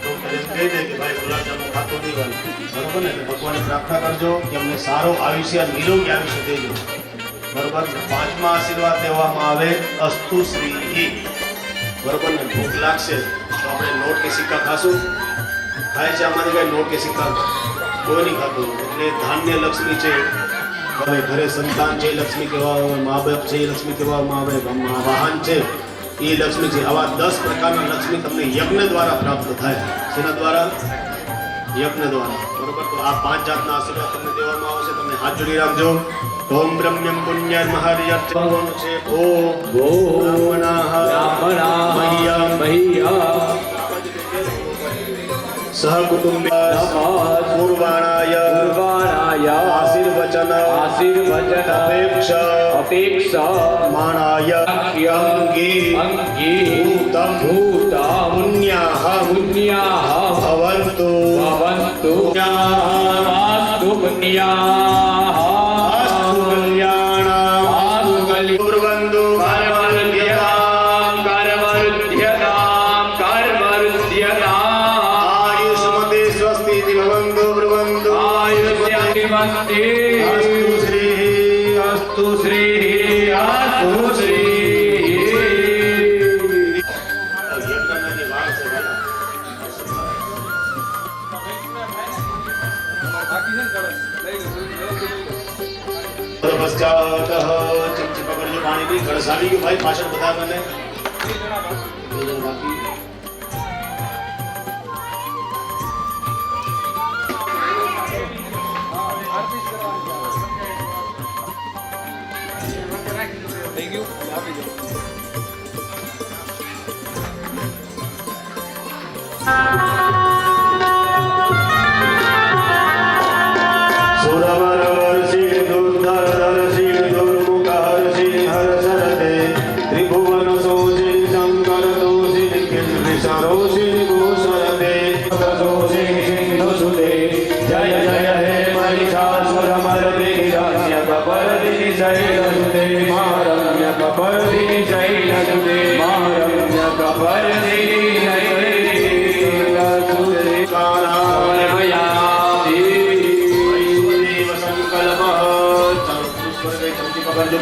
તો એમ કહી દે કે ભાઈ ગુલાબજામુન ખાતો નહીં હોય. બરોબર ને એટલે ભગવાનને પ્રાર્થના કરજો કે અમને સારો આયુષ્ય નિરોગી આયુષ્ય દેજો. બરોબર. પાંચમા આશીર્વાદ દેવામાં આવે અસ્તુ શ્રી. બરોબર ને ભૂખ લાગશે તો આપણે નોટ કે સિક્કા ખાશું. ખાય છે અમારે કઈ નોટ કે સિક્કા કોઈ નહીં ખાતું. એટલે ધાન્ય લક્ષ્મી છે, હવે ઘરે સંતાન છે લક્ષ્મી કહેવામાં આવે, મા બાપ છે લક્ષ્મી કહેવામાં આવે, વાહન છે એ લક્ષ્મી છે. આવા 10 પ્રકારના લક્ષ્મી તમને યજ્ઞ દ્વારા પ્રાપ્ત થાય. શેના દ્વારા? યજ્ઞ દ્વારા. બરોબર. તો આ 5 જાતના આશીર્વાદ તમને દેવામાં આવશે. તમે હાથ જોડી રાખજો. ઓમ બ્રહ્મ્યમ પુણ્યમ મહાર્યર્ચન છે. ઓમ બ્રાહ્મણાઃ મહ્યમ સહકુટુંબિનઃ પૂર્વાણાય આશીર્વચન અપેક્ષા માણાય અંગે ભૂતમ પુણ્યાઃ ભવન્તુ વાસ્તુ પુણ્યાઃ અસ્તુ કલ્યાણમ પૂર્વંતુ આયુષ્મતે સ્વસ્તિ ભવન્તુ બ્રુવન્તુ અસ્તુ શ્રી અસ્તુ શ્રી. પશ્ચાત ચમચી પકડજો પાણીની ઘડસાડી ગયું ભાઈ પાછળ બધા મને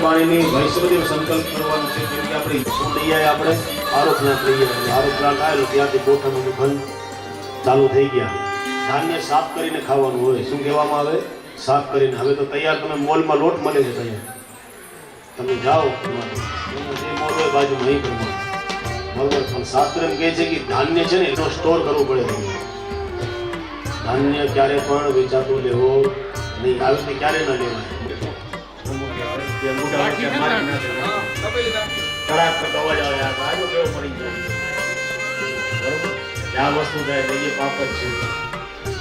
પાણીની વૈષ્ણવદેવ સંકલ્પ કરવાનો છે. કેમ કે આપણે સોંદૈયાએ આપણે આરોપના લઈએ આરોપના આવેલો ત્યાંથી ગોઠવવાનું બંધ ચાલુ થઈ ગયા. ધાન્ય સાફ કરીને ખાવાનું હોય. શું કહેવામાં આવે? સાફ કરીને. હવે તો તૈયાર તમે મોલમાં લોટ મળે છે તૈયાર. તમે જાઓ જે મોલ હોય બાજુમાં નહીં કરવાનું. બરોબર. પણ શાસ્ત્ર એમ કહે છે કે ધાન્ય છે ને એનો સ્ટોર કરવું પડે. ધાન્ય ક્યારે પણ વેચાતું લેવો નહીં. આવે તો ક્યારે ના લેવાય. આ વસ્તુ થાય એ પાપ જ છે.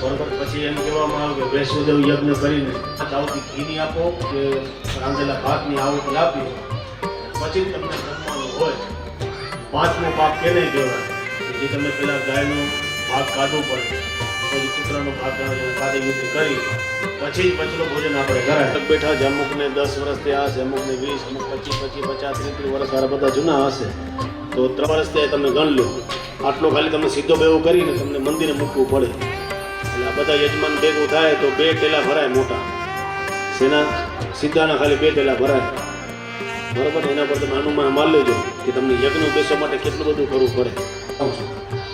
બરોબર. પછી એમ કહેવામાં આવે કે વૈષ્ણવદેવ યજ્ઞ કરીને ચાવતી ઘીની આપો કે રાંધેલા ભાતની આવતી આપી પછી તમને જમવાનું હોય. 5મો પાક કેને કહેવાય? જે તમે પેલા ગાયનો ભાગ કાઢવું પડે પછી કૂતરાનો ભાગ કાઢી વિધિ કરી પછી જ પછીનું ભોજન આપણે કરાય. બેઠા છે અમુકને 10 વર્ષ થયા હશે, અમુકને 20, અમુક 25, 50, 30 વર્ષ વાળા બધા જૂના હશે. તો 3 વર્ષ થયા તમે ગણ લો. આટલો ખાલી તમને સીધો બેવો કરીને તમને મંદિરે મૂકવું પડે. એટલે આ બધા યજમાન ભેગું થાય તો 2 ટેલા ભરાય મોટા. સેના સીધાના ખાલી 2 ટેલા ભરાય. બરોબર. એના પર તમે અનુમાન માન લેજો કે તમને યજ્ઞ બેસવા માટે કેટલું બધું કરવું પડે.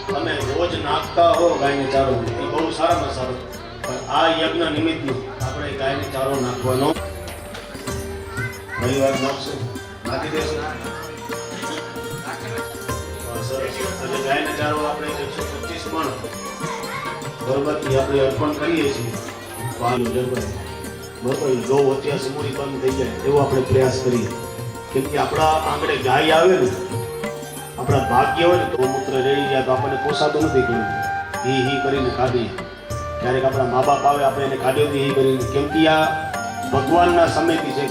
તમે રોજ નાખતા હો ગાયને ચારો એ બહુ સારામાં સારું. પણ આ યજ્ઞ નિમિત્તનું આપણે ગાયને ચારો નાખવાનો ઘણી વાર નાખશું નાખી દેશું. અને ગાયને ચારો આપણે 125 મણ બરોબર એ આપણે અર્પણ કરીએ છીએ. બરોબર. ગૌ હત્યા સમૂરી બંધ થઈ જાય એવો આપણે પ્રયાસ કરીએ. કેમ કે આપણા આંગણે ગાય આવે ને આપણા ભાગ્ય હોય ને તો મૂત્ર રેડી જાય તો આપણને પોસાતું નથી. કોઈ હી કરીને ખાધીએ. ક્યારેક આપણા મા બાપ આવે આપણે એને ખાધ્યો હી કરીને. કેમ કે આ ભગવાનના સમયથી છે.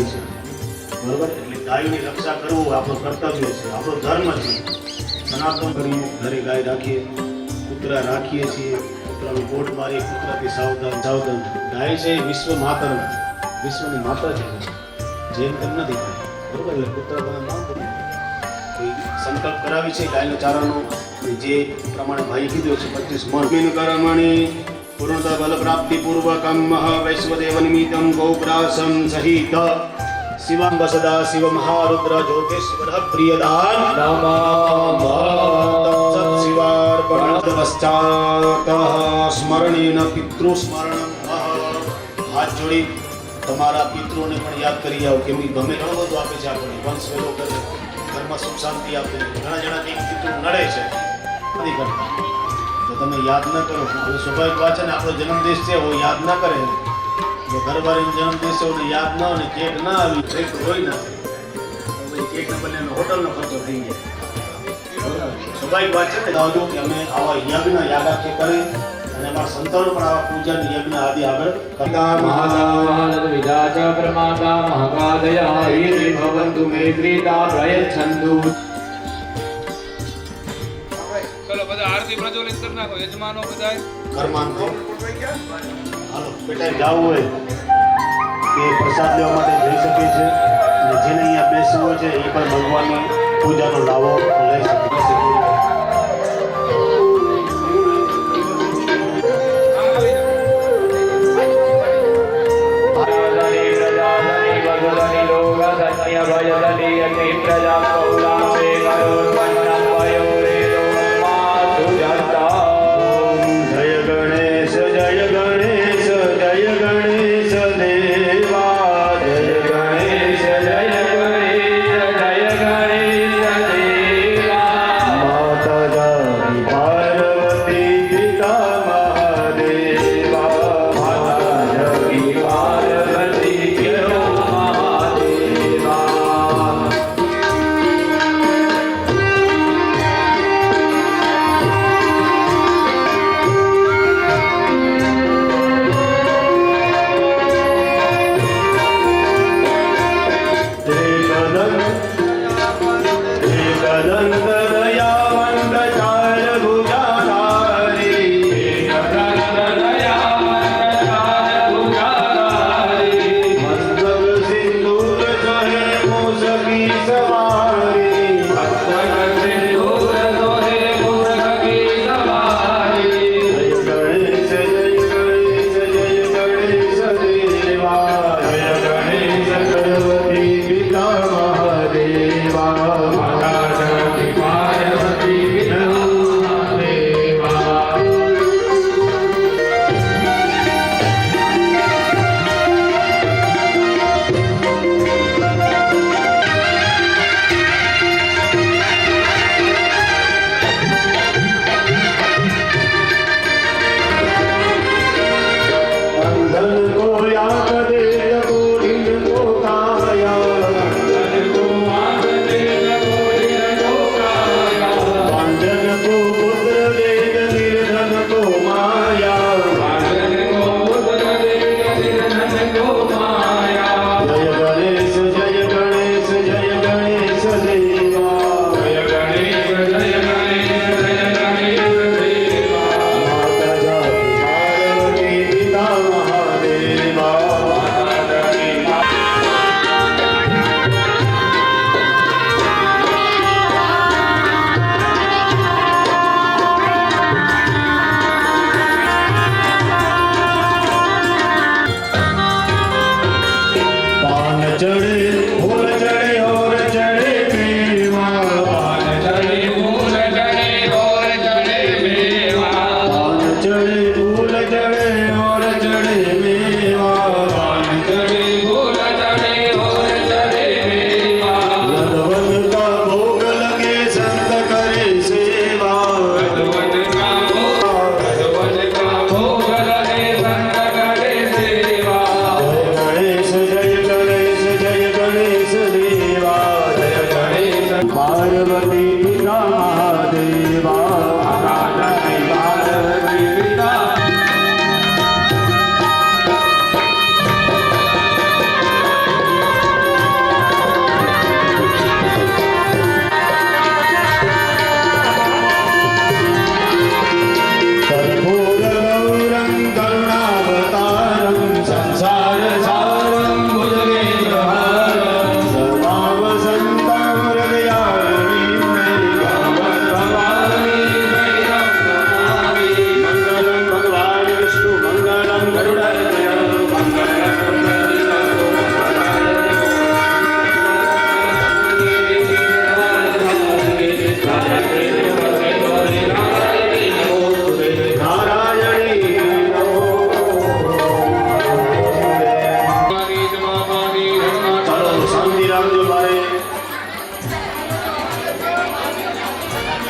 બરોબર. એટલે ગાયની રક્ષા કરવું આપણું કર્તવ્ય છે, આપણો ધર્મ છે. સનાતન કરીએ ઘરે ગાય રાખીએ, કૂતરા રાખીએ છીએ. કૂતરાનું બોટ મારીએ, કૂતરાથી સાવધાન સાવધાન. ગાય છે વિશ્વ માતર, વિશ્વની માતા છે. જેમ તેમ નથી ગાય. બરોબર. એટલે કૂતરા તમે નામ બોલો સંકલ્પ કરાવી છે ગાયના ચારાનો જે પ્રમાણે ભાઈ કીધું છે 25 મણ કરમણી પૂર્ણતા બલ પ્રાપ્તિ પૂર્વકમ વૈશ્વદેવ નિમિત્તમ ગોપ્રાસમ સહિત શિવાંબ સદા શિવ મહારુદ્ર જ્યોતિષ્વર પ્રિયદાન તત્સત શિવાર્પણ પશ્ચાત સ્મરણેન પિતૃ સ્મરણમ. હાથ જોડી તમારા પિતૃને પણ યાદ કરી જાઓ. કેમ કે ગમે ઘણું બધું આપે છે આપણને. વંશ વેલો કરે, ધર્મ ઘરમાં સુખ શાંતિ આપે. ઘણા જણા કંઈક પિતૃ નડે છે નથી કરતા, તો તમે યાદ ન કરો. હવે સ્વાભાવિક વાત છે ને, આપણો જન્મદિવસ છે એવો યાદ ના કરે. જો ઘરવાળીનો જન્મદિવસ છે એને યાદ ના, અને કેક ના આવી, કેક હોય ના, કેક ને બને હોટલનો ખર્ચો થઈ જાય. સ્વાભાવિક વાત છે ને દાદુ કે અમે આવા યજ્ઞ યાગાખ્ય કરી, અને અમારા સંતાનો પણ આવા પૂજન યજ્ઞ આદિ આગળ કરતા. વિદા ચ પ્રમાતા મહાકાદયા હિ ભવન્તુ મેત્રીતા પ્રયચ્છન્તુ. ચલો બધા આરતી પ્રજ્વલિત કરી નાખો યજમાનો બધાય. ઘરમાં તો હાલો બેટા જવું હોય કે પ્રસાદ લેવા માટે જઈ શકે છે, અને જેને અહીંયા બેસવું હોય છે એ પણ ભગવાનની પૂજાનો લાવો લઈ શકે છે.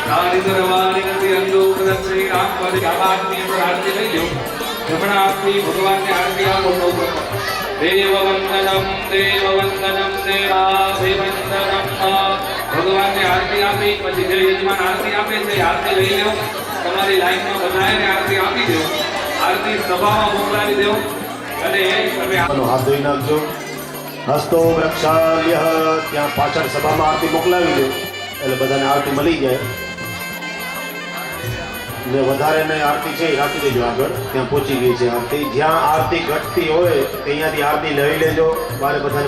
નારી દરવાની નથી અંધો પ્રદક્ષ શ્રી રામ પર આરતી પર આરતી લઈ લો જમણા હાથથી ભગવાનને આરતી આપો સૌ પ્રથમ દેવવંદનમ દેવવંદનમ દેવાદેવંદનમ ભગવાનને આરતી આપી પછી જે યજમાન આરતી આપે છે આરતી લઈ લો તમારી લાઈનમાં બધાને આરતી આપી દો આરતી સભામાં મોકલાવી દો અને તમે હાથ ધોઈ નાખજો હસ્તો વૃક્ષાલ્ય ત્યાં પાછળ સભામાં આરતી મોકલાવી દો એટલે બધાને આરતી મળી જાય ને વધારે ને આરતી છે એ રાખી દેજો આગળ ત્યાં પહોંચી ગઈ છે આરતી જ્યાં આરતી ઘટતી હોય ત્યાંથી આરતી લઈ લેજો બારે બધાને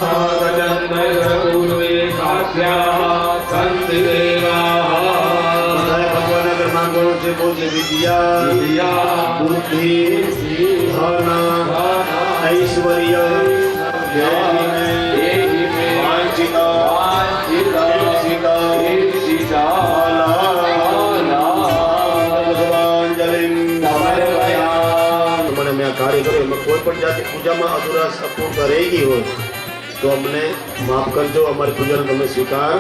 ભગવાન આગળ માંગવાનું છે બોલજે વિદ્યા બુદ્ધિ ધન ઐશ્વર્ય કાર્ય કરો એમાં કોઈ પણ જાતિ પૂજામાં અધૂરા અપૂર્ણ રહી ગઈ હોય તો અમને માફ કરજો અમારી પૂજાનો તમે સ્વીકાર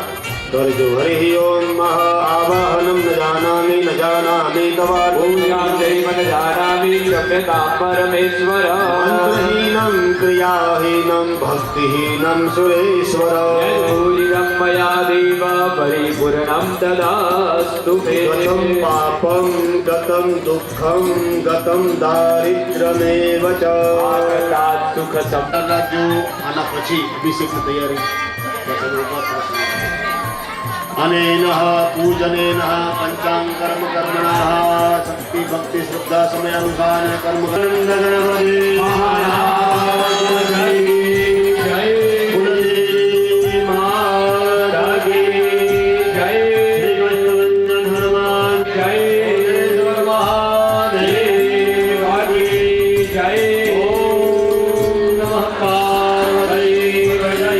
કરજો હરિ ઓમ મહા આવાહનમ ન જાનામિ તવા પૂજાં દૈવન જાનામિ રમ્યતા પરમેશ્વર મંત્રહીનમ ક્રિયાહીનમ ભક્તિહીનમ સુરેશ્વર યદૂરિદં મયા દેવ પરિપૂર્ણં તદાસ્તુ મે ગતમ પાપમ ગતમ દુઃખમ ગતમ દારિદ્ર્યમેવ ચ આગતાत् સુખ રાજ્યો આના પછી અભિષેક તૈયારી અનેન પૂજનેન પંચાંગ કર્મ કર્મણા શક્તિ ભક્તિ શ્રદ્ધા સમયાનુસાર કર્મ ગણપતિ મહારાજ જય કુલદેવી મહારાજ કી જય શ્રી કૃષ્ણ હનુમાન જય મહાદેવ કી જય ઓમ નમઃ પાર્વતી જય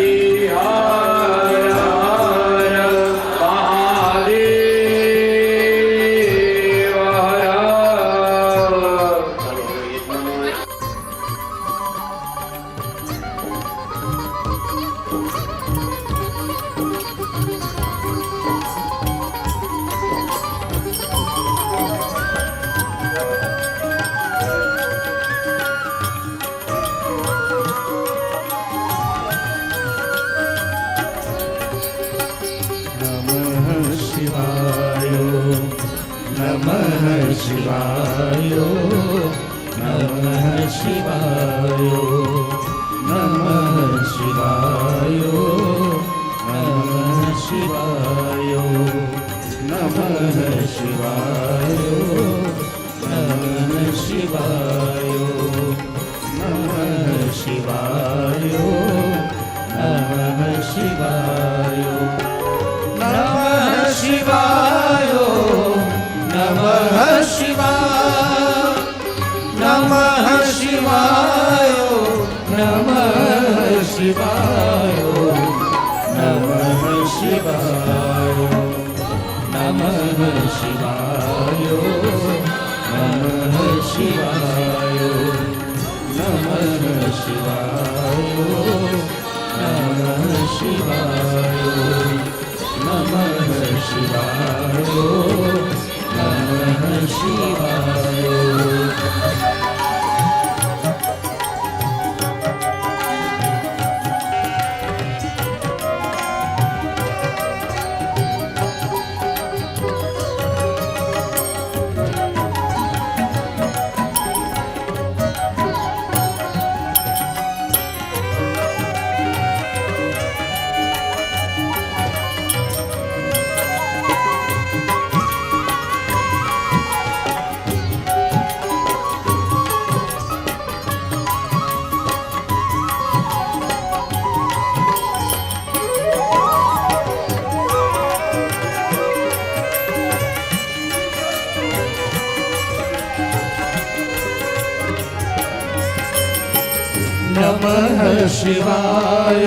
नमः शिवाय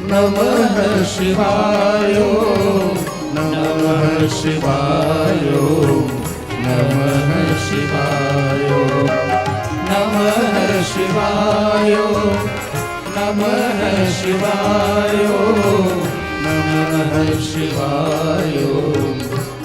नमः शिवाय नमः शिवाय नमः शिवाय नमः शिवाय नमः शिवाय नमः शिवाय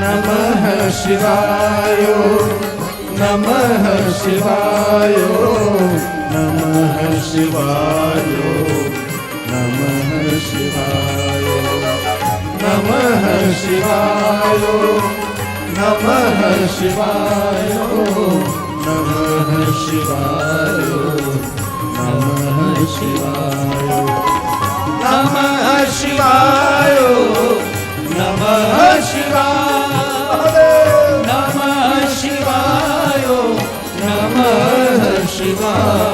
नमः शिवाय नमः शिवाय नमः शिवाय नमः शिवाय नमः शिवाय नमः शिवाय नमः शिवाय नमः शिवाय नमः शिवाय नमः शिवाय नमः शिवाय नमः शिवाय